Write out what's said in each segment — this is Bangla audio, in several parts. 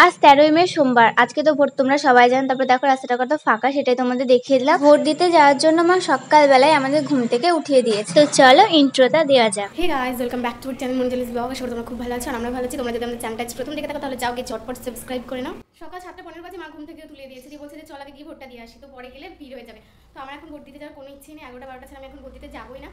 আজ 13ই মে সোমবার। আজকে তো ভোট তোমরা সবাই জানো। তারপর দেখো রাস্তাটা কত ফাঁকা, সেটাই তোমাদের দেখিয়ে দিলাম। ভোট দিতে যাওয়ার জন্য মা সকালবেলায় আমাদের ঘুম থেকে উঠিয়ে দিয়েছে। তো চলো ইন্ট্রোটা দেওয়া যাক। Hey guys, welcome back to channel Manjuli's vlog. আশা করি তোমরা খুব ভালো আছো আর আমরা ভালো আছি। তোমরা যদি আমাদের চ্যানেলটা প্রথম দেখে থাকো তাহলে যাও গিয়ে ঝটপট সাবস্ক্রাইব করে নাও। সকাল 7:15 বাজে মা ঘুম থেকে তুলে দিয়েছে, যে বলছে যে চল আগে গিয়ে ভোটটা দিয়ে আসি, তো পরে গেলে ভিড় হয়ে যাবে। তো আমার এখন ভোট দিতে যাওয়ার কোনো ইচ্ছে নেই। 11টা 12টা ছাড়া আমি এখন ভোট দিতে যাবোই না।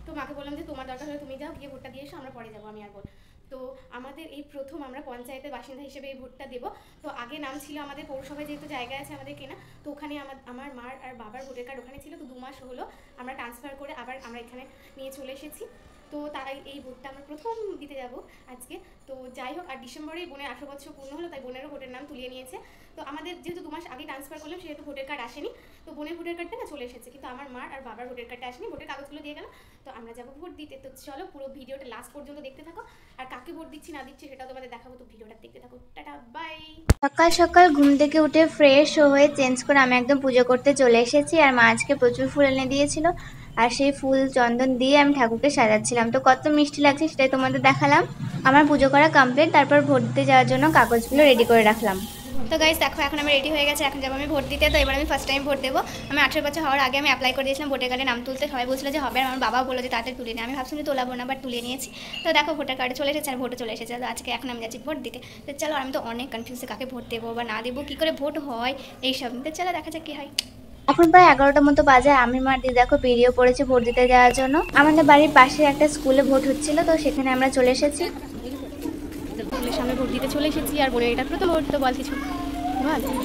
তো মাকে বললাম যে তোমার দরকার হলে তুমি যাও, গিয়ে ভোটটা দিয়ে এসো, আমরা পরে যাবো আমি আর বোন। তো আমাদের এই প্রথম আমরা পঞ্চায়েতের বাসিন্দা হিসেবে এই ভোটটা দেবো। তো আগে নাম ছিল আমাদের পৌরসভায়, যেহেতু জায়গা আছে আমাদের কেনা, তো ওখানে আমার মার আর বাবার ভোটার কার্ড ওখানে ছিল। তো 2 মাস হলো আমরা ট্রান্সফার করে আবার আমরা এখানে নিয়ে চলে এসেছি। তো তাই এই ভোটটা আমরা প্রথম দিতে যাব আজকে। তো যাই হোক, আর ডিসেম্বরেই বোনের 18 বছর পূর্ণ হলো, তাই বোনেরও ভোটের নাম তুলিয়ে নিয়েছে। তো আমাদের যেহেতু 2 মাস আগে ট্রান্সফার করলাম, সেহেতু ভোটের কার্ড আসেনি। তো বোনের ভোটের কার্ডটা না চলে এসেছে, কিন্তু আমার মার আর বাবার ভোটের কার্ডটা আসেনি। ভোটের কাগজগুলো দিয়ে গেল। তো আমরা যাবো ভোট দিতে। তো চলো পুরো ভিডিওটা লাস্ট পর্যন্ত দেখতে থাকো, আর কাকে ভোট দিচ্ছি না দিচ্ছি সেটাও তোমাদের দেখাবো। তো ভিডিওটা দেখতে থাকো। Tata bye. সকাল সকাল ঘুম থেকে উঠে ফ্রেশ হয়ে চেঞ্জ করে আমি একদম পুজো করতে চলে এসেছি। আর মা আজকে প্রচুর ফুল এনে দিয়েছিল, আর সেই ফুল চন্দন দিয়ে আমি ঠাকুরকে সাজাচ্ছিলাম। তো কত মিষ্টি লাগছে সেটাই তোমাদের দেখালাম। আমার পুজো করা কমপ্লিট। তারপর ভোট দিতে যাওয়ার জন্য কাগজগুলো রেডি করে রাখলাম। তো গাইস দেখো, এখন আমি রেডি হয়ে গেছে, এখন যাবো আমি ভোট দিতে। তো এবার আমি ফার্স্ট টাইম ভোট দেবো। আমি 18 বছর হওয়ার আগে আমি অ্যাপ্লাই করে দিয়েছিলাম ভোটার কার্ডে নাম তুলতে। সবাই বলছিল যে হবে, আমার বাবা বললো যে তাড়াতাড়ি তুলে নিয়ে। আমি ভাবছিলাম যে তোলাবো না, বাট তুলে নিয়েছি। তো দেখো ভোটার কার্ডে চলে এসেছে আর ভোটে চলে এসেছে। তো আজকে এখন আমি যাচ্ছি ভোট দিতে। তো চলো, আমি তো অনেক কনফিউজ কাকে ভোট দেবো বা না দেবো, কী করে ভোট হয় এইসব। তো চলো দেখা যাক কী হয়। এখন প্রায় 11টার মতো বাজে। আমি মার দিদি দেখো বেরিয়ে পড়েছে ভোট দিতে যাওয়ার জন্য। আমাদের বাড়ির পাশে একটা স্কুলে ভোট হচ্ছিল, তো সেখানে আমরা চলে এসেছি। সামনে ভোট দিতে চলে এসেছি, আর বোনের এটা প্রথম ভোট। তো বল কিছু।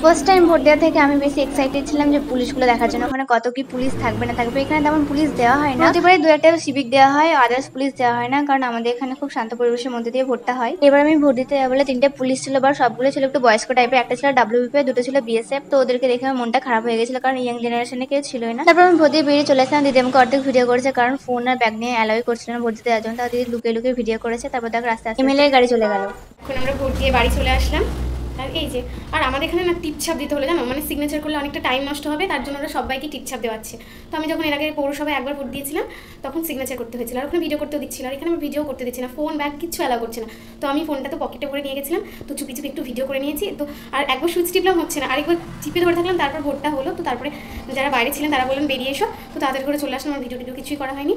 ফার্স্ট টাইম ভোট দেওয়া থেকে আমি বেশি এক্সাইটেড ছিলাম যে পুলিশগুলো দেখার জন্য। ওখানে কত কি পুলিশ থাকবে না থাকবে। এখানে তেমন পুলিশ দেওয়া হয় না, প্রতিবারই 2-1টা সিভিক দেওয়া হয়, আদার্স পুলিশ দেওয়া হয় না, কারণ আমাদের এখানে খুব শান্ত পরিবেশের মধ্যে দিয়ে ভোটটা হয়। এবার আমি ভোট দিতে যাবো বলে 3টে পুলিশ ছিল, বা সবগুলো ছিল একটু বয়স্ক টাইপের। একটা ছিল WBP, 2টো ছিল BSF। তো ওদেরকে দেখে আমার মনটা খারাপ হয়ে গেছিল, কারণ ইয়াং জেনারেশনে কেউ ছিলই না। তারপর আমি ভোট দিয়ে বেরিয়ে চলে আসলাম। দিদি আমাকে অর্ধেক ভিডিও করেছে, কারণ ফোন আর ব্যাগ নিয়ে অ্যালাউই করছিল না ভোট দিতে যাওয়ার জন্য। তাও দিদি লুকিয়ে লুকিয়ে ভিডিও করেছে। তারপর দেখো রাস্তা MLA গাড়ি চলে গেল। এখন আমরা ভোট দিয়ে বাড়ি চলে আসলাম। আর এই যে, আর আমাদের এখানে না টিপছাপ দিতে হলে জানো, মানে সিগনেচার করলে অনেকটা টাইম নষ্ট হবে, তার জন্য ওরা সবাইকে টিপছাপ দেওয়াচ্ছে। তো আমি যখন এর আগে পৌরসভায় একবার ভোট দিয়েছিলাম, তখন সিগনেচার করতে হয়েছিল, আর ওখানে ভিডিও করতেও দিচ্ছিল। আর এখানে আমি ভিডিও করতে দিচ্ছি না, ফোন ব্যাগ কিছু অ্যালাউ করছে না। তো আমি ফোনটা তো পকেটে করে নিয়ে গেছিলাম, তো চুপি চুপি একটু ভিডিও করে নিয়েছি। তো আর একবার সুইচ টিপলাম, হচ্ছে না, আরেকবার চিপে ধরে থাকলাম। তারপর ভোটটা হলো। তো তারপরে যারা বাইরে ছিলেন তারা বললেন বেরিয়ে এসো। তো তাড়াতাড়ি করে চলে আসলাম, আমার ভিডিও কিছুই করা হয়নি।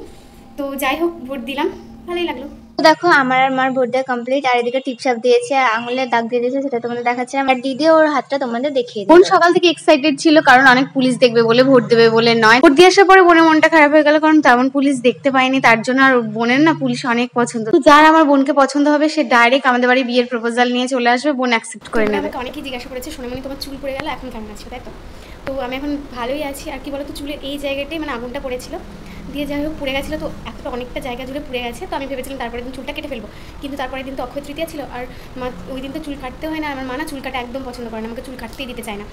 তো যাই হোক, ভোট দিলাম, ভালোই লাগলো। দেখো আমার আর মার ভোট দেওয়া কমপ্লিট। আর এদিকে টিপছাপ দিয়েছে আর আঙুলের দাগ দিয়ে দিয়েছে, সেটা তোমাদের দেখাচ্ছে। আর দিদি ওর হাতটা তোমাদের দেখিয়ে দিই। বোন সকাল থেকে এক্সাইটেড ছিল, কারণ অনেক পুলিশ দেখবে বলে, ভোট দেবে বলে নয়। ভোট দিয়ে আসার পরে বোনের মনটা খারাপ হয়ে গেল, কারণ তেমন পুলিশ দেখতে পাইনি তার জন্য। আর বোনের না পুলিশ অনেক পছন্দ। তো যার আমার বোনকে পছন্দ হবে সে ডাইরেক্ট আমাদের বাড়ি বিয়ের প্রপোজাল নিয়ে চলে আসবে, বোন অ্যাকসেপ্ট করে নেবে। আমাকে অনেকেই জিজ্ঞাসা করেছে, সোনামণি তোমার চুল পড়ে গেল, এখন কেমন আছো, তাই তো? তো আমি এখন ভালোই আছি। আর কি বলতো, চুলের এই জায়গাটাই মানে আগুনটা পড়েছিল, দিয়ে যাই হোক পুড়ে গেছিলো। তো এতটা অনেকটা জায়গা জুড়ে পুড়ে গেছে। তো আমি ভেবেছিলাম তারপরে দিন চুলটা কেটে ফেলবো, কিন্তু তারপরে দিন তো অক্ষয় তৃতীয়া ছিল। আর মা ওই দিন তো চুল কাটতে হয় না, আমার মা না চুল কাটা একদম পছন্দ করে না, আমাকে চুল কাটতেই দিতে চায় না।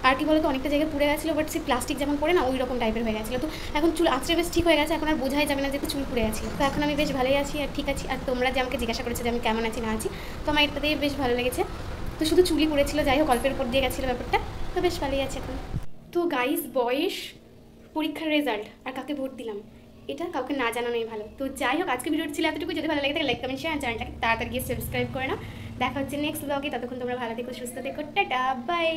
আর কি বলতো, অনেকটা জায়গায় পুড়ে গেছিলো, বাট সে প্লাস্টিক যেমন পড়ে না, ওই রকম টাইপের হয়ে গেছিলো। তো এখন চুল আঁচড়ে বেশ ঠিক হয়ে গেছে, এখন আর বোঝাই যাবে না যে চুল পুড়ে গেছিলো। তো এখন আমি বেশ ভালোই আছি আর ঠিক আছি। আর তোমরা যে আমাকে জিজ্ঞাসা করেছো যে আমি কেমন আছি না আছি, তো আমার এটা দিয়ে বেশ ভালো লেগেছে। তো শুধু চুলই পড়েছিল, যাই হোক অল্পের উপর দিয়ে গেছিলো ব্যাপারটা। তো বেশ ভালোই আছে এখন। তো গাইস, বয়স, পরীক্ষার রেজাল্ট আর কাকে ভোট দিলাম, এটা কাউকে না জানানোই ভালো। তো যাই হোক, আজকে ভিডিওটি ছিল এতটুকু। যদি ভালো লাগে তাহলে লাইক কমেন্ট শেয়ার, চ্যানেলটাকে তাড়াতাড়ি গিয়ে সাবস্ক্রাইব করে নাও। দেখা হচ্ছে নেক্সট ব্লগে। ততক্ষণ তোমরা ভালো থেকো, সুস্থ থেকো, টাটা বাই।